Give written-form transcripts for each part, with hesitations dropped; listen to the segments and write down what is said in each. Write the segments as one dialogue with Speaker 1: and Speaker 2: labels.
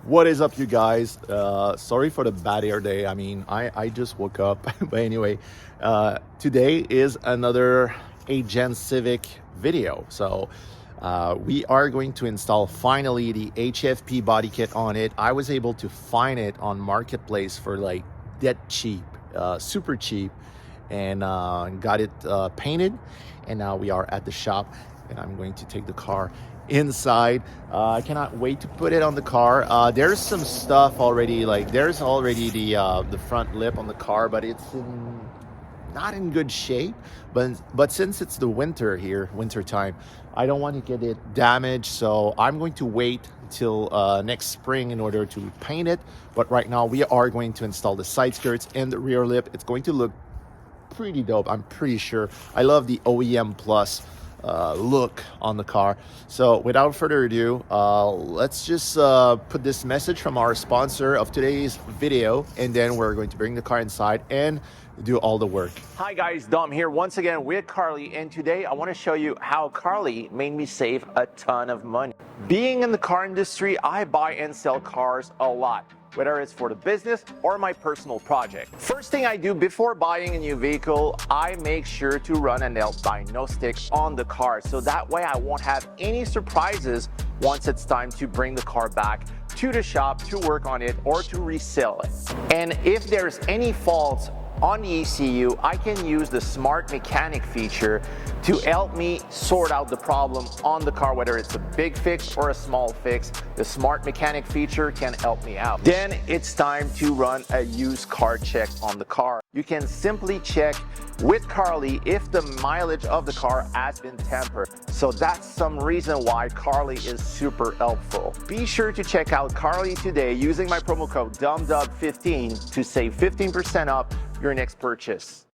Speaker 1: What is up, you guys? Sorry for the bad hair day. I mean, I just woke up. But anyway, today is another Gen Civic video. So we are going to install finally the HFP body kit on it. I was able to find it on Marketplace for like dead cheap, super cheap, and got it painted. And now we are at the shop and I'm going to take the car inside. I cannot wait to put it on the car. There's some stuff already, like there's already the front lip on the car, but it's not in good shape. But since it's the winter here, winter time, I don't want to get it damaged, so I'm going to wait till next spring in order to paint it. But right now we are going to install the side skirts and the rear lip. It's going to look pretty dope, I'm pretty sure. I love the OEM Plus look on the car. So without further ado, let's just put this message from our sponsor of today's video, and then we're going to bring the car inside and do all the work. Hi guys, Dom here once again with Carly, and today I want to show you how Carly made me save a ton of money. Being in the car industry, I buy and sell cars a lot, whether it's for the business or my personal project. First thing I do before buying a new vehicle, I make sure to run a health diagnostic on the car, so that way I won't have any surprises once it's time to bring the car back to the shop to work on it or to resell it. And if there's any faults on the ECU, I can use the Smart Mechanic feature to help me sort out the problem on the car, whether it's a big fix or a small fix. The Smart Mechanic feature can help me out. Then it's time to run a used car check on the car. You can simply check with Carly if the mileage of the car has been tempered. So that's some reason why Carly is super helpful. Be sure to check out Carly today using my promo code DUMDUB15 to save 15% off your next purchase.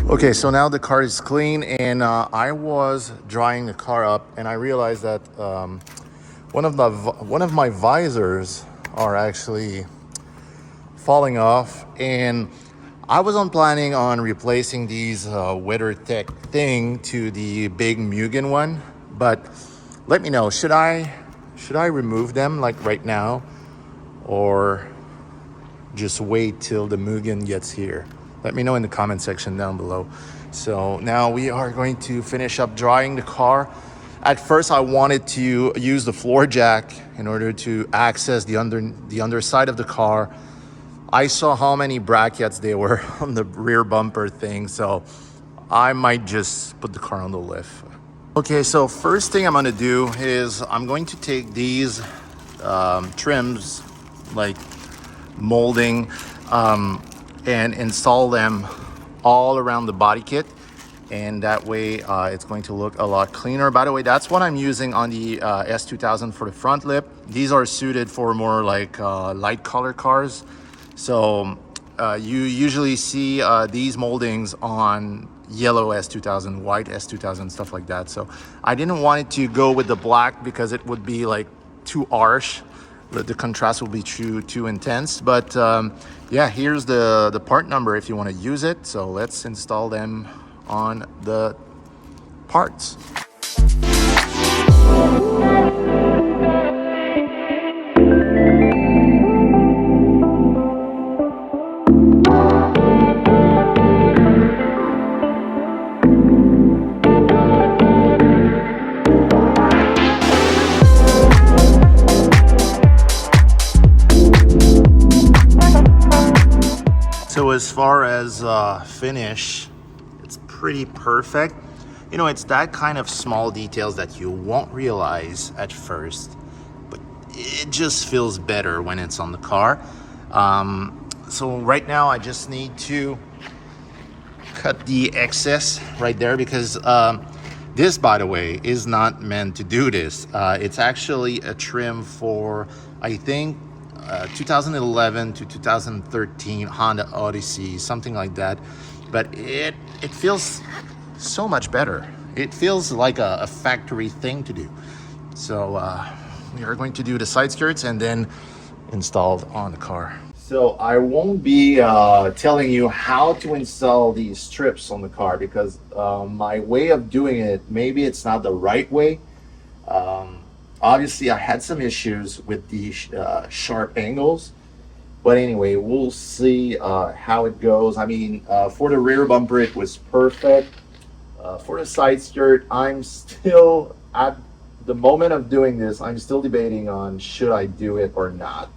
Speaker 1: Okay, so now the car is clean, and I was drying the car up, and I realized that one of my visors are actually falling off, and I wasn't planning on replacing these WeatherTech thing to the big Mugen one. But let me know, should I remove them like right now, or just wait till the Mugen gets here? Let me know in the comment section down below. So now we are going to finish up drying the car. At first I wanted to use the floor jack in order to access the underside of the car. I saw how many brackets there were on the rear bumper thing, so I might just put the car on the lift. Okay, so first thing I'm gonna do is I'm going to take these trims, like molding, and install them all around the body kit, and that way it's going to look a lot cleaner. By the way, that's what I'm using on the S2000 for the front lip. These are suited for more like light color cars, so you usually see these moldings on yellow S2000, white S2000, stuff like that. So I didn't want it to go with the black because it would be like too harsh. The contrast will be too intense. But yeah, here's the part number if you want to use it. So let's install them on the parts. So as far as finish, it's pretty perfect. You know, it's that kind of small details that you won't realize at first, but it just feels better when it's on the car. So right now I just need to cut the excess right there, because this, by the way, is not meant to do this. It's actually a trim for, I think, 2011 to 2013 Honda Odyssey, something like that. But it feels so much better. it feels like a factory thing to do. So we are going to do the side skirts and then installed on the car. So I won't be telling you how to install these strips on the car because my way of doing it, maybe it's not the right way. Obviously I had some issues with the sharp angles, but anyway, we'll see how it goes. I mean, for the rear bumper it was perfect. For the side skirt, I'm still at the moment of doing this, I'm still debating on should I do it or not.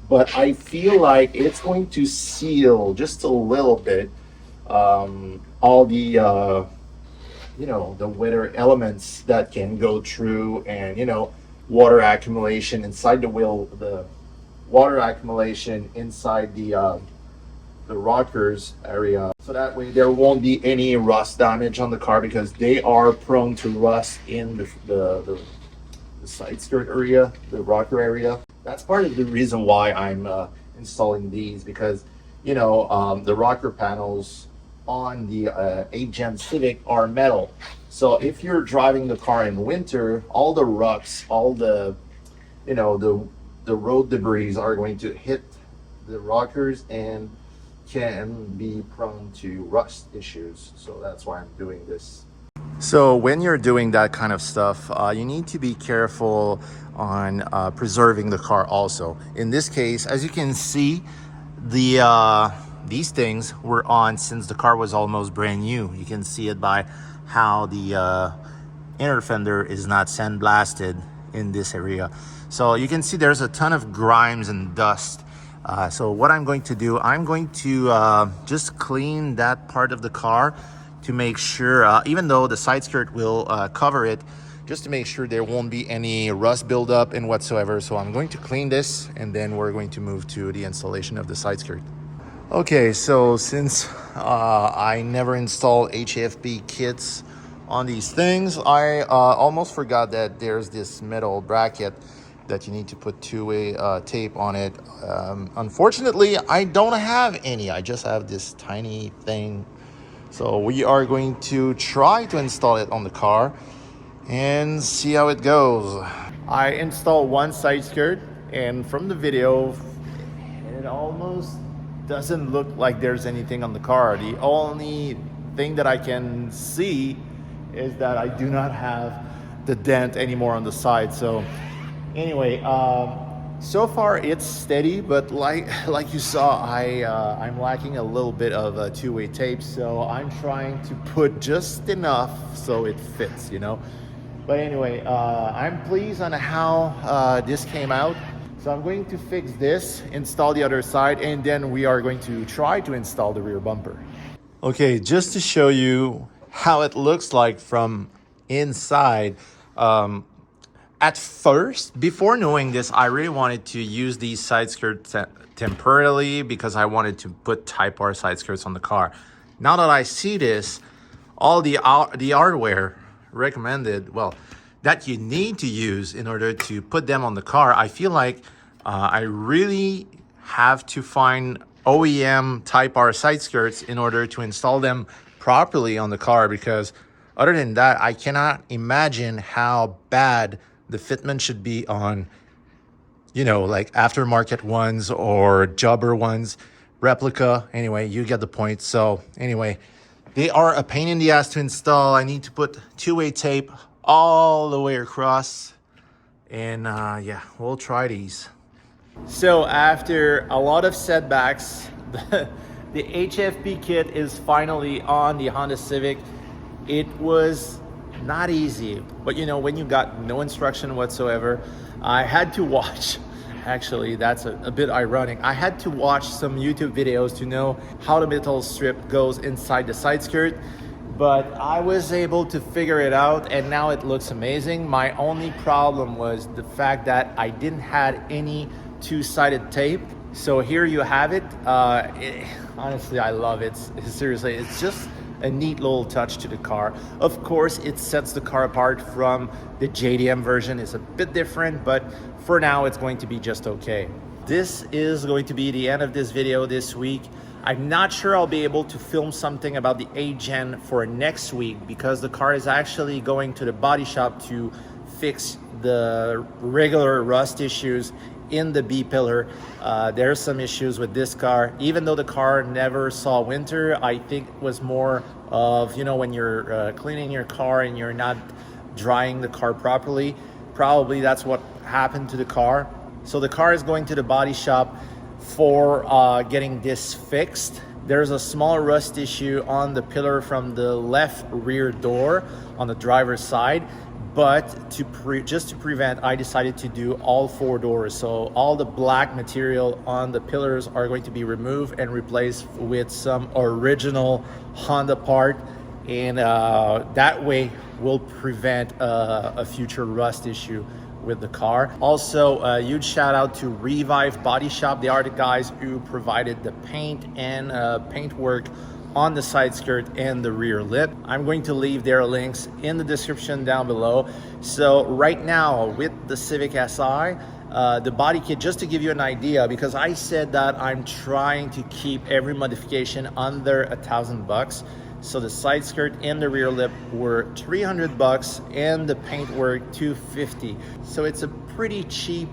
Speaker 1: But I feel like it's going to seal just a little bit all the the weather elements that can go through, and water accumulation inside the wheel, the water accumulation inside the rockers area, so that way there won't be any rust damage on the car, because they are prone to rust in the side skirt area, the rocker area. That's part of the reason why I'm installing these, because the rocker panels on the 8 Gen Civic are metal. So if you're driving the car in winter, all the ruts, all the the road debris are going to hit the rockers and can be prone to rust issues. So that's why I'm doing this. So when you're doing that kind of stuff, you need to be careful on preserving the car also. In this case, as you can see, these things were on since the car was almost brand new. You can see it by how the inner fender is not sandblasted in this area. So you can see there's a ton of grimes and dust. So what I'm going to do, I'm going to just clean that part of the car to make sure, even though the side skirt will cover it, just to make sure there won't be any rust buildup and whatsoever. So I'm going to clean this, and then we're going to move to the installation of the side skirt. Okay, so since I never install HFP kits on these things, I almost forgot that there's this metal bracket that you need to put two-way tape on it. Unfortunately, I don't have any. I just have this tiny thing. So we are going to try to install it on the car and see how it goes. I installed one side skirt, and from the video, it almost doesn't look like there's anything on the car. The only thing that I can see is that I do not have the dent anymore on the side. So anyway, so far it's steady, but like you saw, I'm lacking a little bit of two-way tape, so I'm trying to put just enough so it fits, But anyway, I'm pleased on how this came out. So I'm going to fix this, install the other side, and then we are going to try to install the rear bumper. Okay, just to show you how it looks like from inside. At first, before knowing this, I really wanted to use these side skirts temporarily because I wanted to put Type R side skirts on the car. Now that I see this, all the hardware recommended, well, that you need to use in order to put them on the car, I feel like I really have to find OEM Type R side skirts in order to install them properly on the car, because other than that, I cannot imagine how bad the fitment should be on, like aftermarket ones or jobber ones, replica. Anyway, you get the point. So anyway, they are a pain in the ass to install. I need to put two-way tape all the way across. And yeah, we'll try these. So after a lot of setbacks, the HFP kit is finally on the Honda Civic. It was not easy, but when you got no instruction whatsoever, I had to watch, actually that's a bit ironic, I had to watch some YouTube videos to know how the metal strip goes inside the side skirt, but I was able to figure it out, and now it looks amazing. My only problem was the fact that I didn't have any two-sided tape. So here you have it. Honestly, I love it. Seriously, it's just a neat little touch to the car. Of course, it sets the car apart from the JDM version. It's a bit different, but for now it's going to be just okay. This is going to be the end of this video this week. I'm not sure I'll be able to film something about the A-Gen for next week because the car is actually going to the body shop to fix the regular rust issues in the B pillar. There's some issues with this car. Even though the car never saw winter, I think it was more of, you know, when you're cleaning your car and you're not drying the car properly, probably that's what happened to the car. So the car is going to the body shop for getting this fixed. There's a small rust issue on the pillar from the left rear door on the driver's side, but just to prevent, I decided to do all 4 doors. So all the black material on the pillars are going to be removed and replaced with some original Honda part, and that way will prevent a future rust issue with the car. Also, a huge shout out to Revive Bodyshop. They are the guys who provided the paint and paint work on the side skirt and the rear lip. I'm going to leave their links in the description down below. So right now with the Civic Si, the body kit, just to give you an idea, because I said that I'm trying to keep every modification under $1,000. So the side skirt and the rear lip were $300 and the paint work $250. So it's a pretty cheap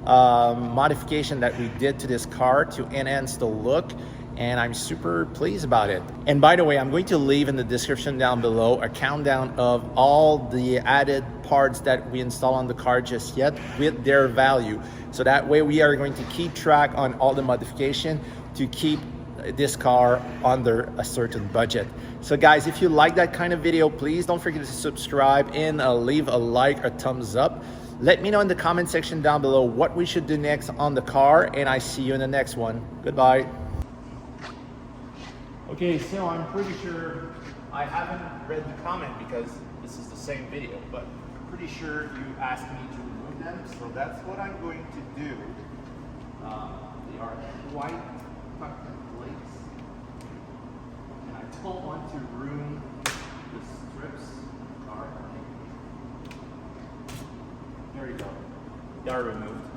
Speaker 1: modification that we did to this car to enhance the look, and I'm super pleased about it. And by the way, I'm going to leave in the description down below a countdown of all the added parts that we install on the car just yet with their value. So that way we are going to keep track on all the modification to keep this car under a certain budget. So guys, if you like that kind of video, please don't forget to subscribe and leave a like or thumbs up. Let me know in the comment section down below what we should do next on the car, and I see you in the next one. Goodbye. Okay, so I'm pretty sure I haven't read the comment because this is the same video, but I'm pretty sure you asked me to remove them, so that's what I'm going to do. They are white tucked plates, and I don't want to ruin the strips of the car. There you go. They are removed.